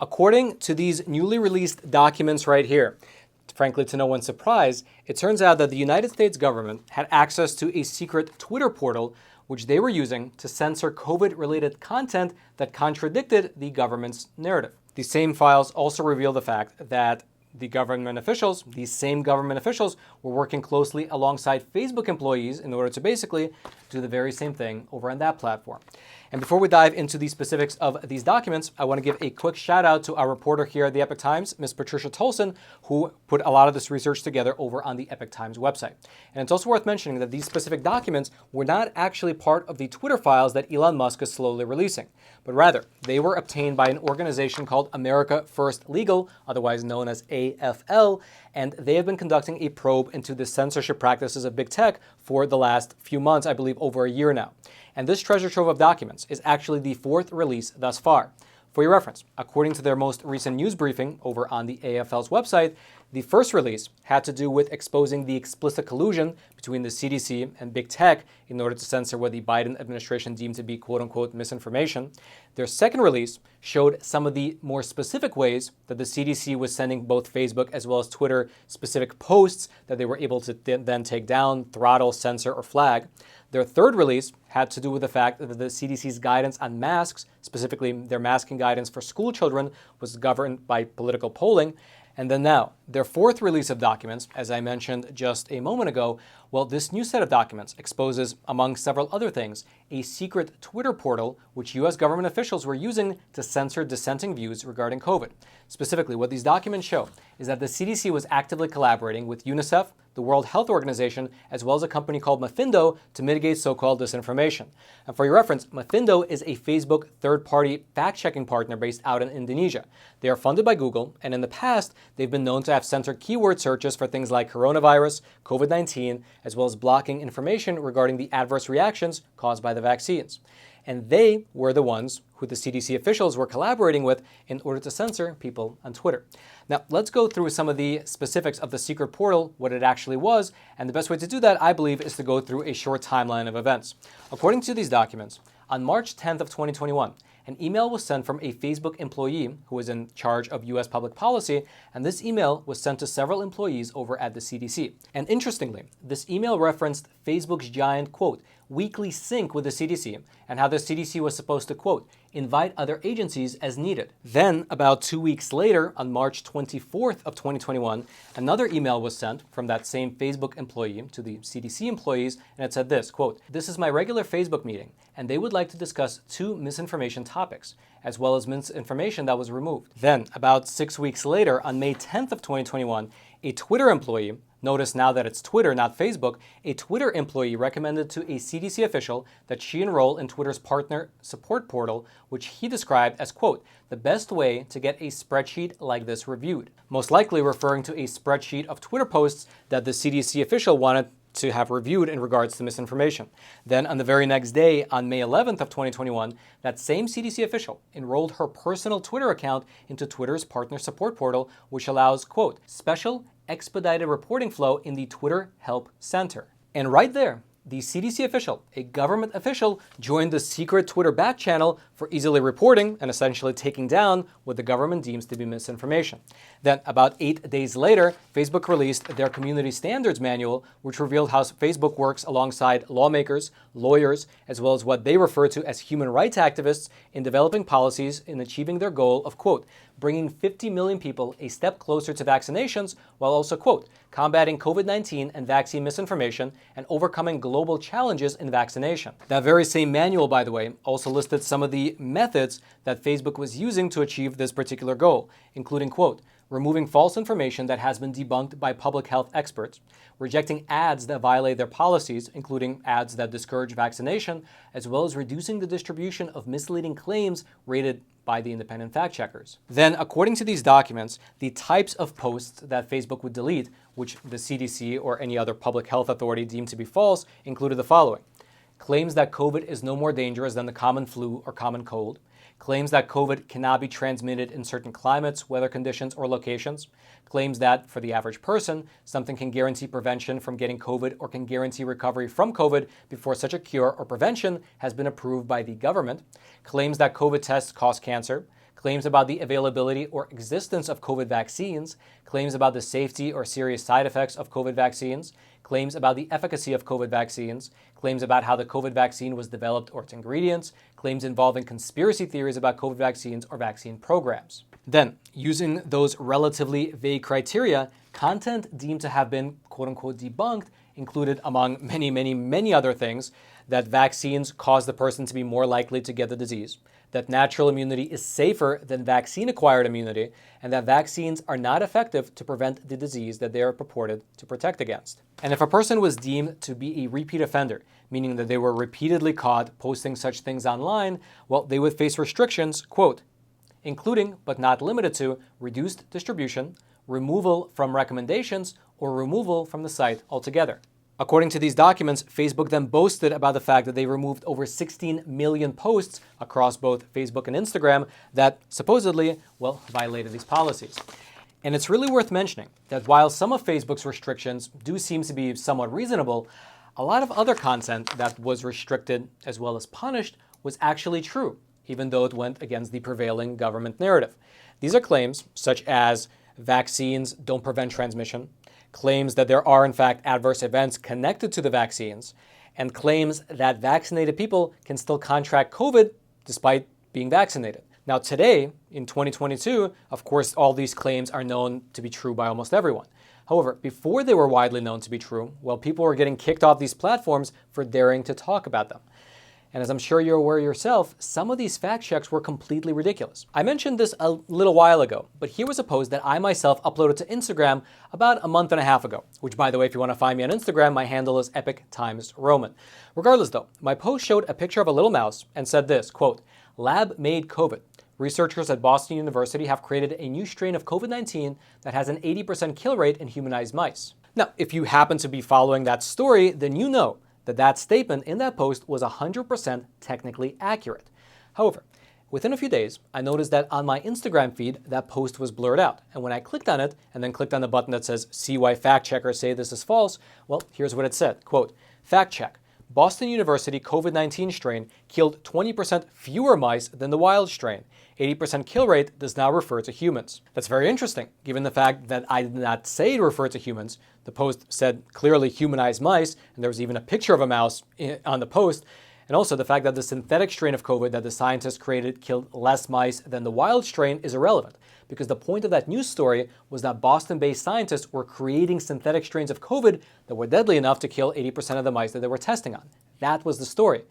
According to these newly released documents right here, frankly to no one's surprise, it turns out that the United States government had access to a secret Twitter portal which they were using to censor COVID-related content that contradicted the government's narrative. These same files also reveal the fact that these same government officials were working closely alongside Facebook employees in order to basically do the very same thing over on that platform. And before we dive into the specifics of these documents, I want to give a quick shout out to our reporter here at the Epoch Times, Ms. Patricia Tolson, who put a lot of this research together over on the Epoch Times website. And it's also worth mentioning that these specific documents were not actually part of the Twitter files that Elon Musk is slowly releasing, but rather they were obtained by an organization called America First Legal, otherwise known as AFL, and they have been conducting a probe into the censorship practices of big tech for the last few months, I believe over a year now. And this treasure trove of documents is actually the fourth release thus far. For your reference, according to their most recent news briefing over on the AFL's website, the first release had to do with exposing the explicit collusion between the CDC and big tech in order to censor what the Biden administration deemed to be quote-unquote misinformation. Their second release showed some of the more specific ways that the CDC was sending both Facebook as well as Twitter specific posts that they were able to then take down, throttle, censor, or flag. Their third release had to do with the fact that the CDC's guidance on masks, specifically their masking guidance for school children, was governed by political polling. And then now, their fourth release of documents, as I mentioned just a moment ago, well, this new set of documents exposes, among several other things, a secret Twitter portal which U.S. government officials were using to censor dissenting views regarding COVID. Specifically, what these documents show is that the CDC was actively collaborating with UNICEF, the World Health Organization, as well as a company called Mafindo to mitigate so-called disinformation. And for your reference, Mafindo is a Facebook third-party fact-checking partner based out in Indonesia. They are funded by Google, and in the past, they've been known to have censored keyword searches for things like coronavirus, COVID-19, as well as blocking information regarding the adverse reactions caused by the vaccines. And they were the ones who the CDC officials were collaborating with in order to censor people on Twitter. Now, let's go through some of the specifics of the secret portal, what it actually was, and the best way to do that, I believe, is to go through a short timeline of events. According to these documents, on March 10th of 2021, an email was sent from a Facebook employee who was in charge of U.S. public policy, and this email was sent to several employees over at the CDC. And interestingly, this email referenced Facebook's giant, quote, weekly sync with the CDC, and how the CDC was supposed to, quote, invite other agencies as needed. Then, about 2 weeks later, on March 24th of 2021, another email was sent from that same Facebook employee to the CDC employees, and it said this, quote, this is my regular Facebook meeting, and they would like to discuss 2 misinformation topics, as well as misinformation that was removed. Then, about 6 weeks later, on May 10th of 2021, a Twitter employee, notice now that it's Twitter, not Facebook, a Twitter employee recommended to a CDC official that she enroll in Twitter's partner support portal, which he described as, quote, the best way to get a spreadsheet like this reviewed. Most likely referring to a spreadsheet of Twitter posts that the CDC official wanted to have reviewed in regards to misinformation. Then on the very next day, on May 11th of 2021, that same CDC official enrolled her personal Twitter account into Twitter's partner support portal, which allows, quote, special expedited reporting flow in the Twitter Help Center. And right there, the CDC official, a government official, joined the secret Twitter back channel for easily reporting and essentially taking down what the government deems to be misinformation. Then, about 8 days later, Facebook released their community standards manual, which revealed how Facebook works alongside lawmakers, lawyers, as well as what they refer to as human rights activists in developing policies in achieving their goal of, quote, bringing 50 million people a step closer to vaccinations while also, quote, combating COVID-19 and vaccine misinformation and overcoming global challenges in vaccination. That very same manual, by the way, also listed some of the methods that Facebook was using to achieve this particular goal, including, quote, removing false information that has been debunked by public health experts, rejecting ads that violate their policies, including ads that discourage vaccination, as well as reducing the distribution of misleading claims rated by the independent fact checkers. Then, according to these documents, the types of posts that Facebook would delete, which the CDC or any other public health authority deemed to be false, included the following. Claims that COVID is no more dangerous than the common flu or common cold. Claims that COVID cannot be transmitted in certain climates, weather conditions, or locations. Claims that, for the average person, something can guarantee prevention from getting COVID or can guarantee recovery from COVID before such a cure or prevention has been approved by the government. Claims that COVID tests cause cancer. claims about the availability or existence of COVID vaccines, claims about the safety or serious side effects of COVID vaccines, claims about the efficacy of COVID vaccines, claims about how the COVID vaccine was developed or its ingredients, claims involving conspiracy theories about COVID vaccines or vaccine programs. Then, using those relatively vague criteria, content deemed to have been quote-unquote debunked included, among many other things, that vaccines cause the person to be more likely to get the disease, that natural immunity is safer than vaccine-acquired immunity, and that vaccines are not effective to prevent the disease that they are purported to protect against. And if a person was deemed to be a repeat offender, meaning that they were repeatedly caught posting such things online, well, they would face restrictions, quote, including, but not limited to, reduced distribution, removal from recommendations, or removal from the site altogether. According to these documents, Facebook then boasted about the fact that they removed over 16 million posts across both Facebook and Instagram that supposedly, well, violated these policies. And it's really worth mentioning that while some of Facebook's restrictions do seem to be somewhat reasonable, a lot of other content that was restricted as well as punished was actually true, even though it went against the prevailing government narrative. These are claims such as vaccines don't prevent transmission, claims that there are in fact adverse events connected to the vaccines, and claims that vaccinated people can still contract COVID despite being vaccinated. Now today, in 2022, of course, all these claims are known to be true by almost everyone. However, before they were widely known to be true, well, people were getting kicked off these platforms for daring to talk about them. And as I'm sure you're aware yourself, some of these fact checks were completely ridiculous. I mentioned this a little while ago, but here was a post that I myself uploaded to Instagram about a month and a half ago, which, by the way, if you want to find me on Instagram, my handle is epictimesroman. Regardless though, my post showed a picture of a little mouse and said this, quote, lab-made COVID. Researchers at Boston University have created a new strain of COVID-19 that has an 80% kill rate in humanized mice. Now, if you happen to be following that story, then you know that statement in that post was 100% technically accurate. However, within a few days, I noticed that on my Instagram feed, that post was blurred out. And when I clicked on it and then clicked on the button that says, see why fact checkers say this is false, well, here's what it said, quote, fact check. Boston University COVID-19 strain killed 20% fewer mice than the wild strain. 80% kill rate does not refer to humans. That's very interesting, given the fact that I did not say it referred to humans. The post said clearly humanized mice, and there was even a picture of a mouse on the post. And also the fact that the synthetic strain of COVID that the scientists created killed less mice than the wild strain is irrelevant, because the point of that news story was that Boston-based scientists were creating synthetic strains of COVID that were deadly enough to kill 80% of the mice that they were testing on. That was the story.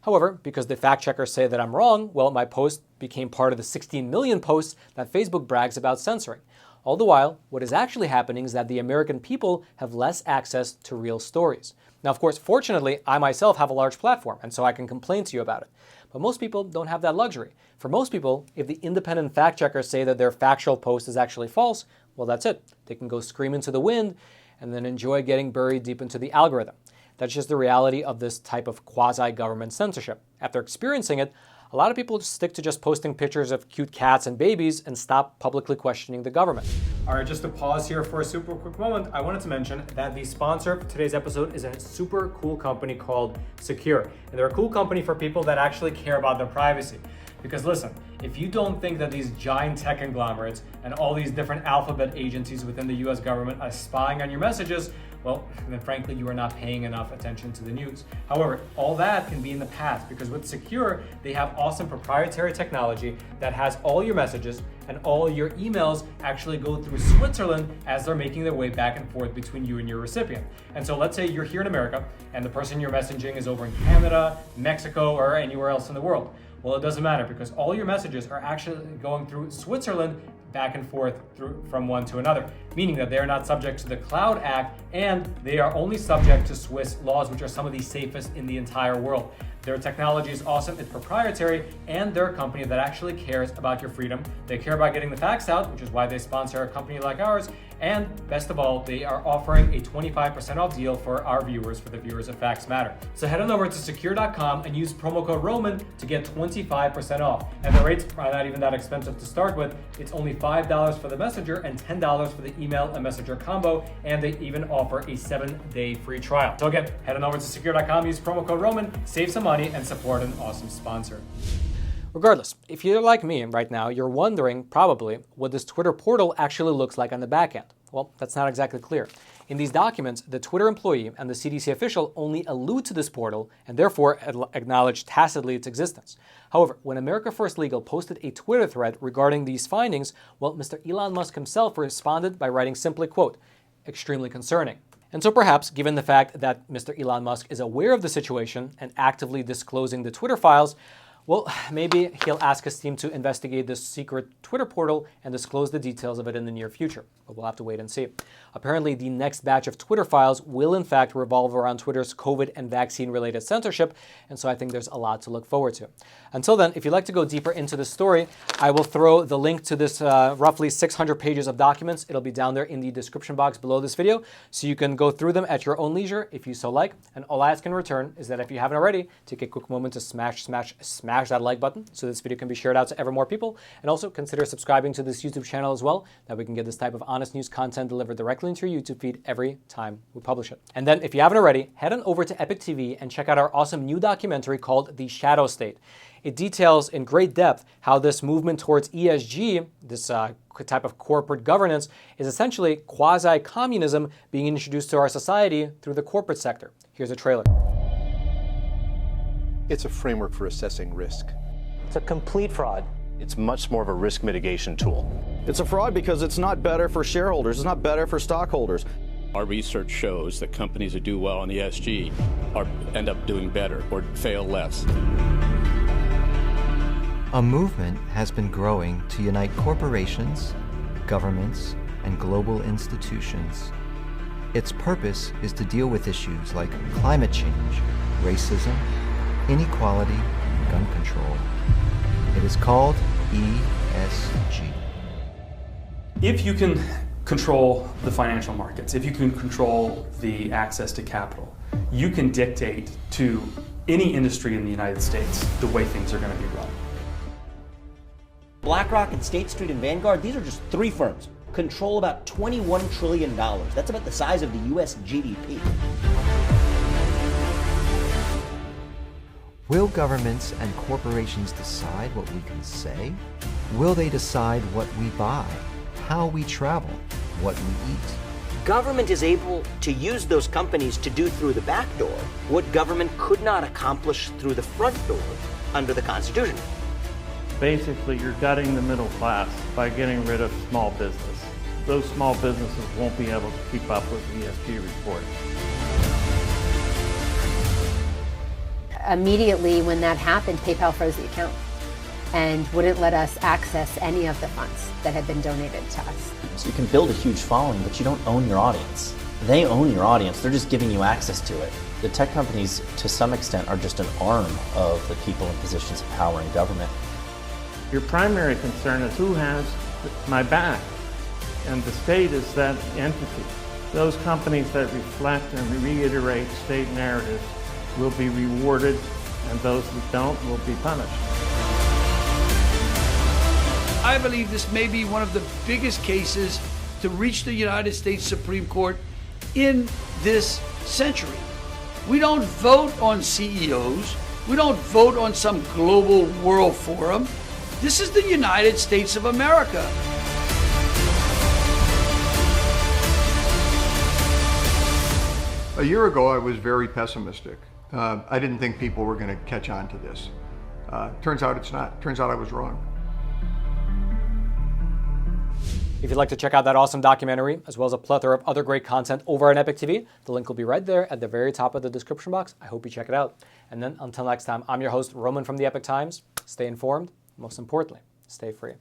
However, because the fact checkers say that I'm wrong, well, my post became part of the 16 million posts that Facebook brags about censoring. All the while, what is actually happening is that the American people have less access to real stories. Now, of course, fortunately, I myself have a large platform, and so I can complain to you about it. But most people don't have that luxury. For most people, if the independent fact checkers say that their factual post is actually false, well, that's it. They can go scream into the wind and then enjoy getting buried deep into the algorithm. That's just the reality of this type of quasi-government censorship. After experiencing it, a lot of people stick to just posting pictures of cute cats and babies and stop publicly questioning the government. All right, just to pause here for a super quick moment, I wanted to mention that the sponsor for today's episode is a super cool company called Sekur. And they're a cool company for people that actually care about their privacy. Because listen, if you don't think that these giant tech conglomerates and all these different alphabet agencies within the US government are spying on your messages, well, then frankly, you are not paying enough attention to the news. However, all that can be in the past because with Sekur, they have awesome proprietary technology that has all your messages and all your emails actually go through Switzerland as they're making their way back and forth between you and your recipient. And so let's say you're here in America and the person you're messaging is over in Canada, Mexico, or anywhere else in the world. Well, it doesn't matter because all your messages are actually going through Switzerland back and forth from one to another, meaning that they are not subject to the Cloud Act and they are only subject to Swiss laws, which are some of the safest in the entire world. Their technology is awesome, it's proprietary, and they're a company that actually cares about your freedom. They care about getting the facts out, which is why they sponsor a company like ours. And best of all, they are offering a 25% off deal for our viewers, for the viewers of Facts Matter. So head on over to Sekur.com and use promo code Roman to get 25% off. And the rates are not even that expensive to start with. It's only $5 for the messenger and $10 for the email and messenger combo. And they even offer a 7-day free trial. So again, head on over to Sekur.com, use promo code Roman, save some money, and support an awesome sponsor. Regardless, if you're like me right now, you're wondering probably what this Twitter portal actually looks like on the back end. Well, that's not exactly clear. In these documents, the Twitter employee and the CDC official only allude to this portal and therefore acknowledge tacitly its existence. However, when America First Legal posted a Twitter thread regarding these findings, well, Mr. Elon Musk himself responded by writing simply, quote, "extremely concerning." And so perhaps, given the fact that Mr. Elon Musk is aware of the situation and actively disclosing the Twitter files, well, maybe he'll ask his team to investigate this secret Twitter portal and disclose the details of it in the near future. But we'll have to wait and see. Apparently, the next batch of Twitter files will in fact revolve around Twitter's COVID and vaccine-related censorship, and so I think there's a lot to look forward to. Until then, if you'd like to go deeper into the story, I will throw the link to this roughly 600 pages of documents. It'll be down there in the description box below this video, so you can go through them at your own leisure if you so like. And all I ask in return is that if you haven't already, take a quick moment to smash that like button so this video can be shared out to ever more people, and also consider subscribing to this YouTube channel as well, that we can get this type of honest news content delivered directly into your YouTube feed every time we publish it. And then if you haven't already, head on over to Epic TV and check out our awesome new documentary called The Shadow State. It details in great depth how this movement towards ESG, this type of corporate governance, is essentially quasi-communism being introduced to our society through the corporate sector. Here's a trailer. It's a framework for assessing risk. It's a complete fraud. It's much more of a risk mitigation tool. It's a fraud because it's not better for shareholders. It's not better for stockholders. Our research shows that companies that do well on ESG end up doing better or fail less. A movement has been growing to unite corporations, governments, and global institutions. Its purpose is to deal with issues like climate change, racism, inequality, and gun control. It is called ESG. If you can control the financial markets, if you can control the access to capital, you can dictate to any industry in the United States the way things are going to be run. BlackRock and State Street and Vanguard, these are just three firms, control about $21 trillion. That's about the size of the US GDP. Will governments and corporations decide what we can say? Will they decide what we buy, how we travel, what we eat? Government is able to use those companies to do through the back door what government could not accomplish through the front door under the Constitution. Basically, you're gutting the middle class by getting rid of small business. Those small businesses won't be able to keep up with ESG reporting. Immediately when that happened, PayPal froze the account and wouldn't let us access any of the funds that had been donated to us. So you can build a huge following, but you don't own your audience. They own your audience, they're just giving you access to it. The tech companies, to some extent, are just an arm of the people in positions of power in government. Your primary concern is who has my back, and the state is that entity. Those companies that reflect and reiterate state narratives will be rewarded, and those that don't will be punished. I believe this may be one of the biggest cases to reach the United States Supreme Court in this century. We don't vote on CEOs. We don't vote on some global world forum. This is the United States of America. A year ago, I was very pessimistic. I didn't think people were going to catch on to this. Turns out it's not. Turns out I was wrong. If you'd like to check out that awesome documentary, as well as a plethora of other great content over on Epic TV, the link will be right there at the very top of the description box. I hope you check it out. And then until next time, I'm your host, Roman from the Epic Times. Stay informed. Most importantly, stay free.